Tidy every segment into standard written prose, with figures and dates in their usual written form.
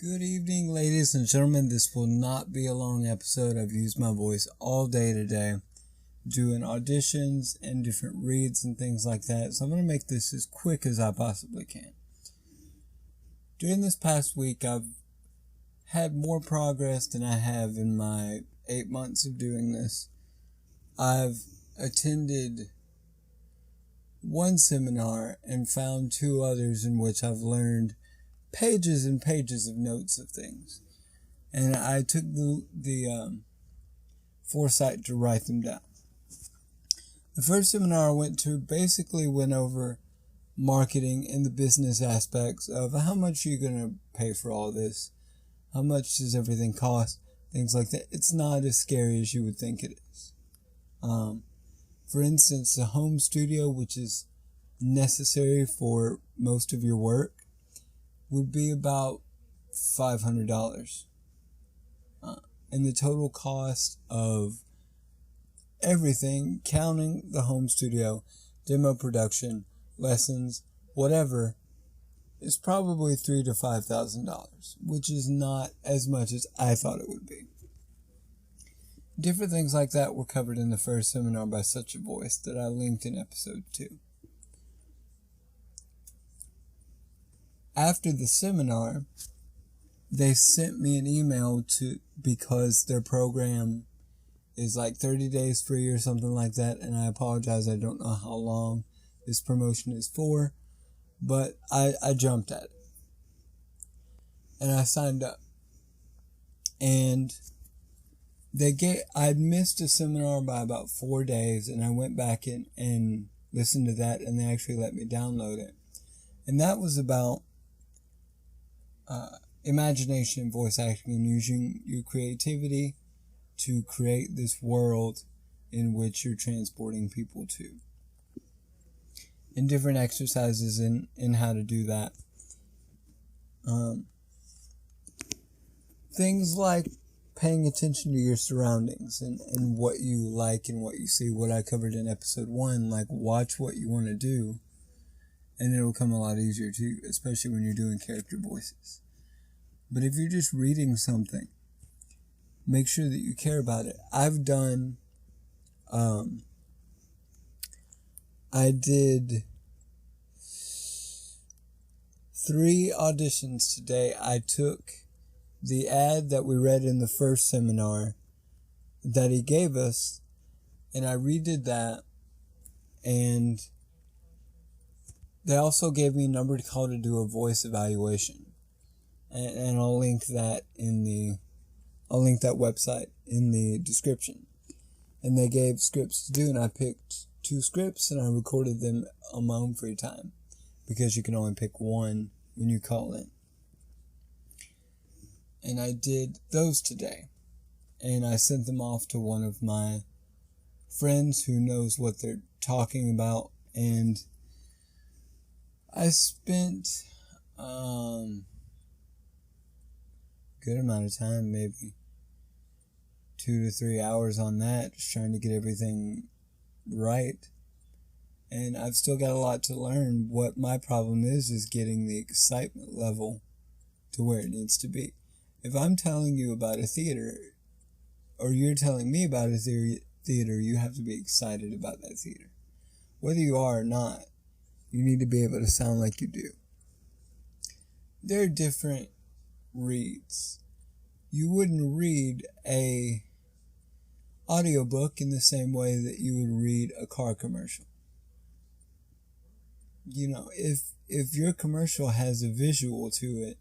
Good evening, ladies and gentlemen. This will not be a long episode. I've used my voice all day today, doing auditions and different reads and things like that. So I'm going to make this as quick as I possibly can. During this past week, I've had more progress than I have in my 8 months of doing this. I've attended one seminar and found two others in which I've learned pages and pages of notes of things. And I took the foresight to write them down. The first seminar I went to basically went over marketing and the business aspects of how much you're going to pay for all this, how much does everything cost, things like that. It's not as scary as you would think it is. For instance, a home studio, which is necessary for most of your work, would be about $500. And the total cost of everything, counting the home studio, demo production, lessons, whatever, is probably $3,000 to $5,000, which is not as much as I thought it would be. Different things like that were covered in the first seminar by such a voice that I linked in episode 2. After the seminar, they sent me an email because their program is like 30 days free or something like that, and I apologize, I don't know how long this promotion is for, but I jumped at it. And I signed up. And I'd missed a seminar by about 4 days, and I went back in and listened to that, and they actually let me download it. And that was about imagination, voice acting, and using your creativity to create this world in which you're transporting people to. And different exercises in how to do that. Things like paying attention to your surroundings and what you like and what you see. What I covered in episode 1, like watch what you want to do, and it'll come a lot easier too, especially when you're doing character voices. But if you're just reading something, make sure that you care about it. I've done, I did 3 auditions today. I took the ad that we read in the first seminar that he gave us, and I redid that, and they also gave me a number to call to do a voice evaluation. And I'll link that website in the description. And they gave scripts to do, and I picked 2 scripts and I recorded them on my own free time, because you can only pick one when you call in. And I did those today, and I sent them off to one of my friends who knows what they're talking about, and I spent good amount of time, maybe 2 to 3 hours on that, just trying to get everything right. And I've still got a lot to learn. What my problem is getting the excitement level to where it needs to be. If I'm telling you about a theater, or you're telling me about a theater, you have to be excited about that theater. Whether you are or not, you need to be able to sound like you do. There are different reads. You wouldn't read a audiobook in the same way that you would read a car commercial. You know, if your commercial has a visual to it,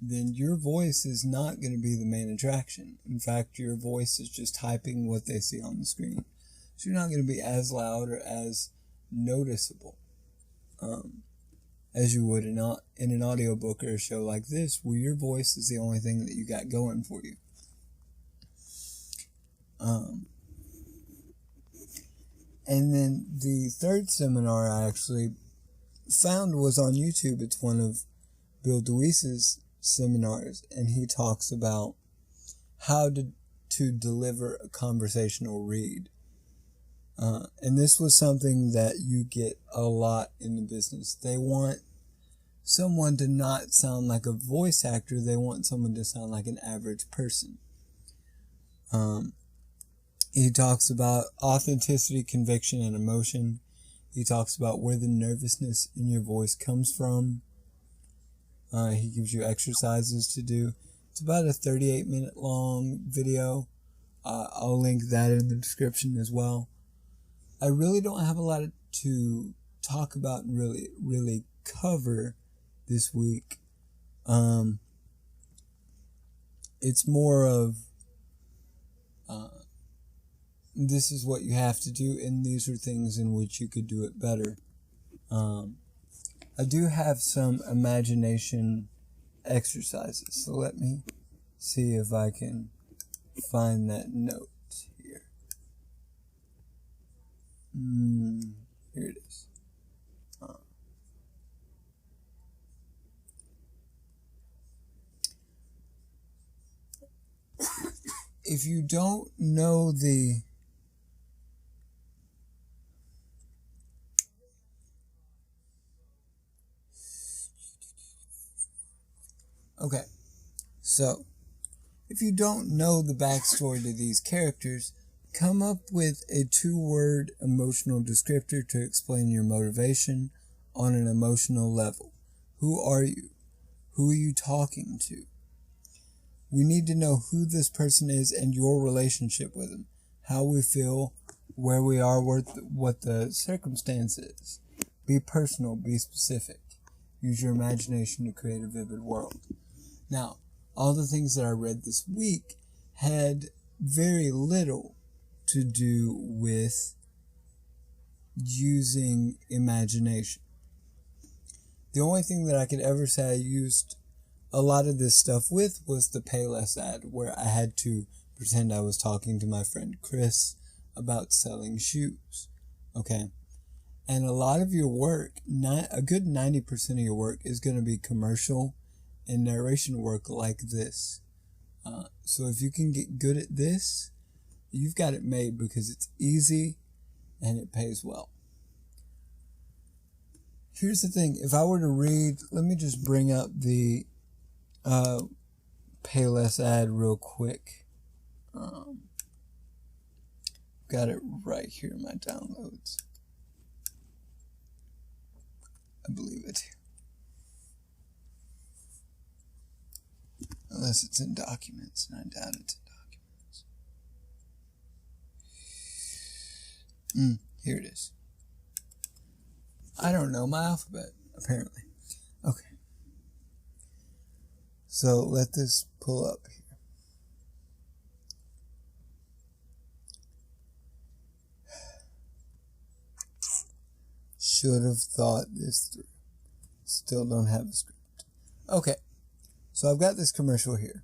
then your voice is not going to be the main attraction. In fact, your voice is just typing what they see on the screen. So you're not going to be as loud or as noticeable as you would in an audiobook or a show like this, where your voice is the only thing that you got going for you. And then the third seminar I actually found was on YouTube. It's one of Bill DeWeese's seminars, and he talks about how to deliver a conversational read. And this was something that you get a lot in the business. They want someone to not sound like a voice actor. They want someone to sound like an average person. He talks about authenticity, conviction, and emotion. He talks about where the nervousness in your voice comes from. He gives you exercises to do. It's about a 38-minute long video. I'll link that in the description as well. I really don't have a lot to talk about and really cover this week. It's more of this is what you have to do, and these are things in which you could do it better. I do have some imagination exercises, so let me see if I can find that note here. Here it is. If you don't know the Okay, so if you don't know the backstory to these characters, come up with a 2-word emotional descriptor to explain your motivation on an emotional level. Who are you? Who are you talking to? We need to know who this person is and your relationship with them, how we feel, where we are, what the circumstance is. Be personal, be specific. Use your imagination to create a vivid world. Now, all the things that I read this week had very little to do with using imagination. The only thing that I could ever say I used a lot of this stuff with was the Payless ad, where I had to pretend I was talking to my friend Chris about selling shoes. Okay? And a lot of your work, a good 90% of your work is going to be commercial and narration work like this. So if you can get good at this, you've got it made, because it's easy and it pays well. Here's the thing. If I were to read, let me just bring up the Payless ad real quick. Got it right here in my downloads. I believe it. Unless it's in documents, and I doubt it's in documents. Here it is. I don't know my alphabet, apparently. Okay. So let this pull up here. Should have thought this through. Still don't have a script. Okay. So I've got this commercial here.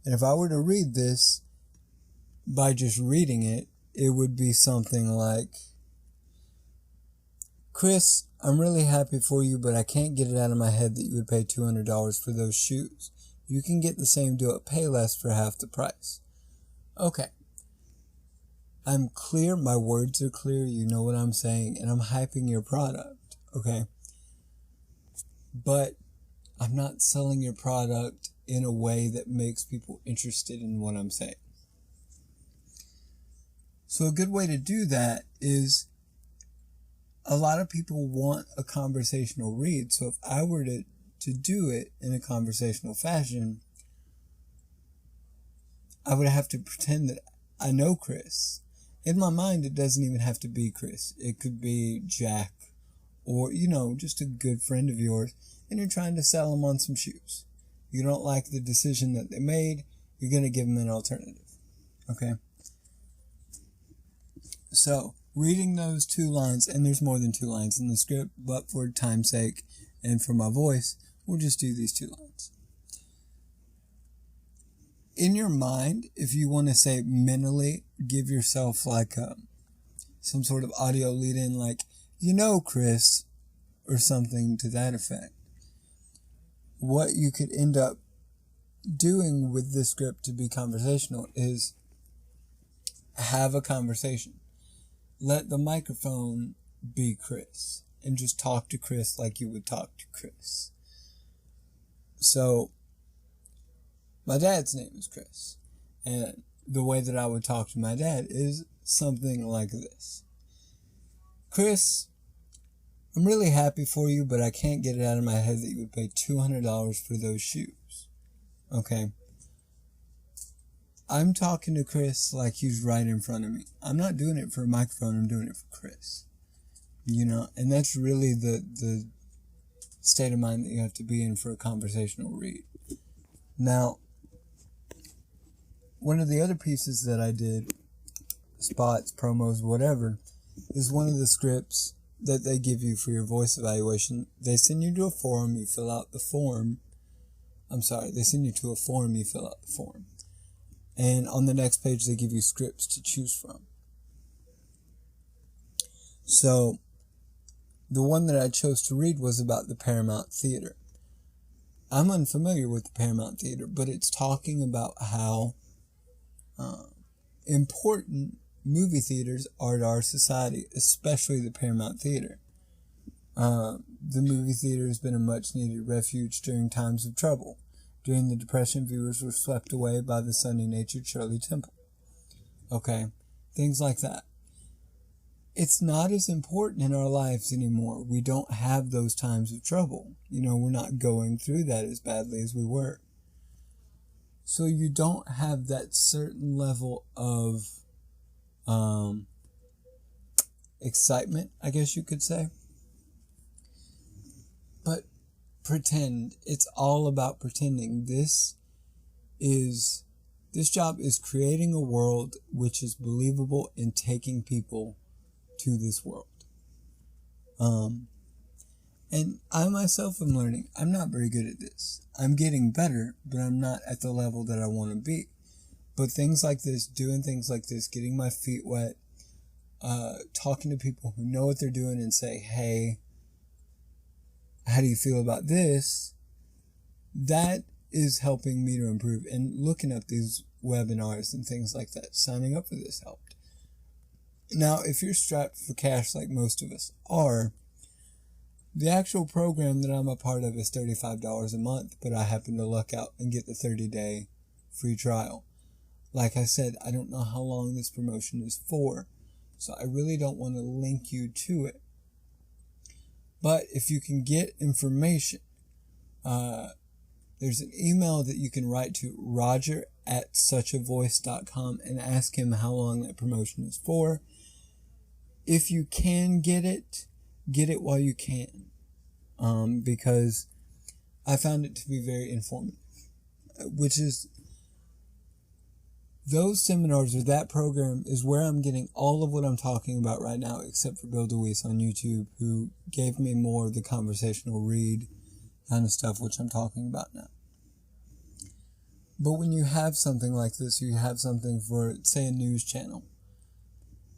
And if I were to read this by just reading it, it would be something like, Chris, I'm really happy for you, but I can't get it out of my head that you would pay $200 for those shoes. You can get the same deal at Payless for half the price. Okay. I'm clear. My words are clear. You know what I'm saying. And I'm hyping your product. Okay. But I'm not selling your product in a way that makes people interested in what I'm saying. So a good way to do that is, a lot of people want a conversational read. So if I were to do it in a conversational fashion, I would have to pretend that I know Chris. In my mind, it doesn't even have to be Chris. It could be Jack, or, just a good friend of yours, and you're trying to sell them on some shoes. You don't like the decision that they made, you're going to give them an alternative. Okay? So, reading those 2 lines, and there's more than 2 lines in the script, but for time's sake and for my voice, we'll just do these 2 lines. In your mind, if you want to say mentally, give yourself like some sort of audio lead in, like, Chris, or something to that effect. What you could end up doing with this script to be conversational is have a conversation. Let the microphone be Chris, and just talk to Chris like you would talk to Chris. So, my dad's name is Chris. And the way that I would talk to my dad is something like this. Chris, I'm really happy for you, but I can't get it out of my head that you would pay $200 for those shoes. Okay? I'm talking to Chris like he's right in front of me. I'm not doing it for a microphone, I'm doing it for Chris. You know, and that's really the state of mind that you have to be in for a conversational read. Now, one of the other pieces that I did, spots, promos, whatever, is one of the scripts that they give you for your voice evaluation. They send you to a forum, you fill out the form. They send you to a form, you fill out the form. And on the next page, they give you scripts to choose from. So, the one that I chose to read was about the Paramount Theater. I'm unfamiliar with the Paramount Theater, but it's talking about how important movie theaters are to our society, especially the Paramount Theater. The movie theater has been a much-needed refuge during times of trouble. During the Depression, viewers were swept away by the sunny-natured Shirley Temple. Okay, things like that. It's not as important in our lives anymore. We don't have those times of trouble. You know, we're not going through that as badly as we were. So you don't have that certain level of excitement, I guess you could say. But pretend. It's all about pretending. This job is creating a world which is believable and taking people to this world. And I myself am learning. I'm not very good at this. I'm getting better, but I'm not at the level that I want to be. But things like this, doing things like this, getting my feet wet, talking to people who know what they're doing and say, hey, how do you feel about this? That is helping me to improve. And looking at these webinars and things like that, signing up for this helped. Now, if you're strapped for cash like most of us are, the actual program that I'm a part of is $35 a month, but I happen to luck out and get the 30-day free trial. Like I said, I don't know how long this promotion is for, so I really don't want to link you to it. But if you can get information, there's an email that you can write to roger@suchavoice.com and ask him how long that promotion is for. If you can get it while you can. Because I found it to be very informative. Which is, those seminars or that program is where I'm getting all of what I'm talking about right now, except for Bill DeWeese on YouTube, who gave me more of the conversational read kind of stuff, which I'm talking about now. But when you have something like this, you have something for, say, a news channel.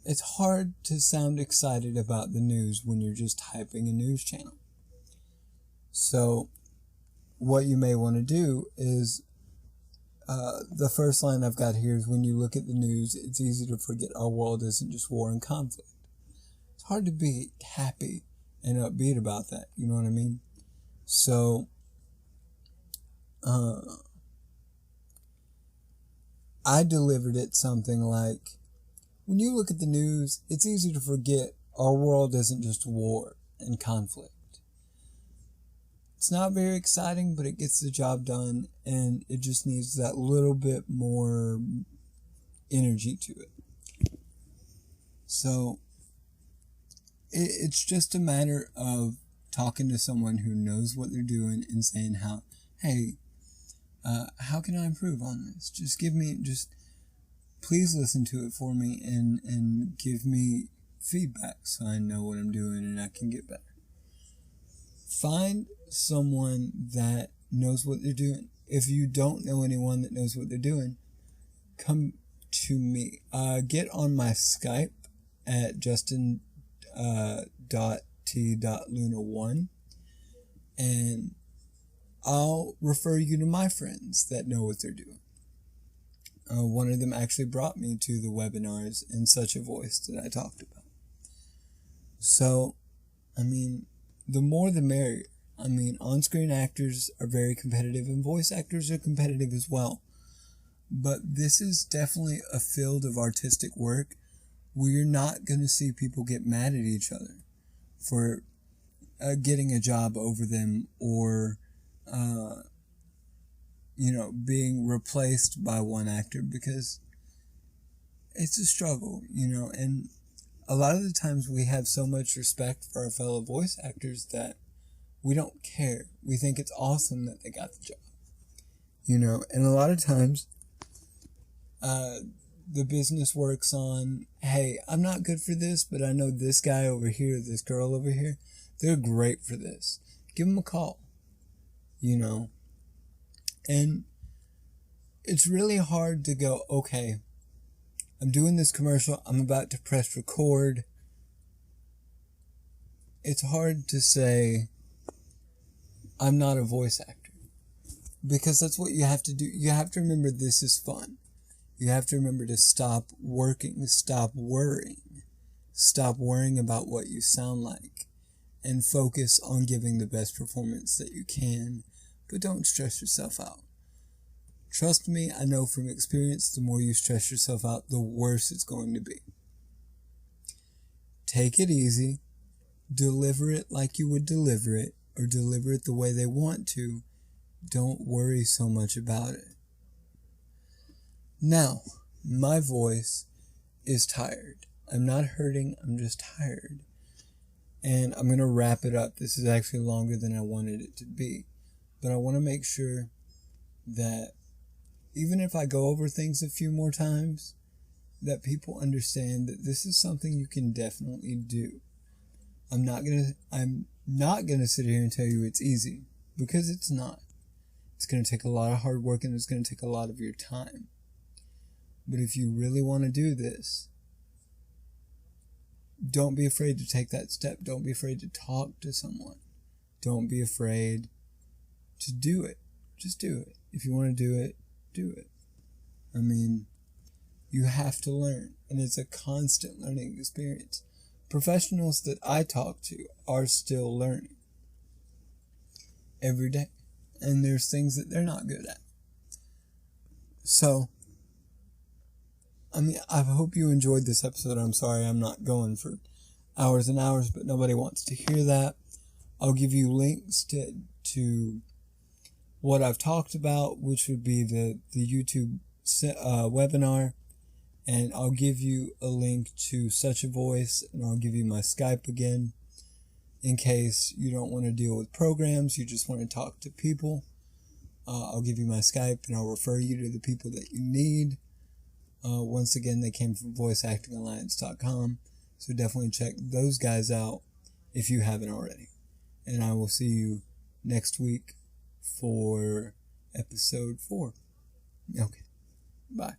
It's hard to sound excited about the news when you're just typing a news channel. So, what you may want to do is, the first line I've got here is, when you look at the news, it's easy to forget our world isn't just war and conflict. It's hard to be happy and upbeat about that, you know what I mean? So, I delivered it something like, when you look at the news, it's easy to forget our world isn't just war and conflict. It's not very exciting, but it gets the job done, and it just needs that little bit more energy to it. So, it's just a matter of talking to someone who knows what they're doing and saying how can I improve on this? Please listen to it for me and give me feedback so I know what I'm doing and I can get better. Find someone that knows what they're doing. If you don't know anyone that knows what they're doing, come to me. Get on my Skype at justin.t.luna1 and I'll refer you to my friends that know what they're doing. One of them actually brought me to the webinars in Such a Voice that I talked about. So, I mean, the more the merrier. I mean, on-screen actors are very competitive and voice actors are competitive as well. But this is definitely a field of artistic work where you're not going to see people get mad at each other for getting a job over them or, being replaced by one actor, because it's a struggle, and a lot of the times we have so much respect for our fellow voice actors that we don't care. We think it's awesome that they got the job, and a lot of times the business works on, hey, I'm not good for this, but I know this guy over here, this girl over here, they're great for this. Give them a call, and it's really hard to go, okay, I'm doing this commercial, I'm about to press record. It's hard to say, I'm not a voice actor, because that's what you have to do. You have to remember this is fun. You have to remember to stop working, stop worrying about what you sound like, and focus on giving the best performance that you can, but don't stress yourself out. Trust me, I know from experience, the more you stress yourself out, the worse it's going to be. Take it easy, deliver it like you would deliver it, or deliver it the way they want to. Don't worry so much about it. Now, my voice is tired. I'm not hurting, I'm just tired. And I'm going to wrap it up. This is actually longer than I wanted it to be. But I want to make sure that even if I go over things a few more times, that people understand that this is something you can definitely do. I'm not gonna sit here and tell you it's easy, because it's not. It's gonna take a lot of hard work and it's gonna take a lot of your time. But if you really want to do this, don't be afraid to take that step. Don't be afraid to talk to someone. Don't be afraid to do it. Just do it. If you want to do it, do it. I mean, you have to learn, and it's a constant learning experience. Professionals that I talk to are still learning every day, and there's things that they're not good at. So, I hope you enjoyed this episode. I'm sorry I'm not going for hours and hours, but nobody wants to hear that. I'll give you links to what I've talked about, which would be the YouTube webinar, and I'll give you a link to Such a Voice, and I'll give you my Skype again, in case you don't want to deal with programs, you just want to talk to people. I'll give you my Skype, and I'll refer you to the people that you need. Once again, they came from voiceactingalliance.com, so definitely check those guys out if you haven't already. And I will see you next week for episode 4. Okay, bye.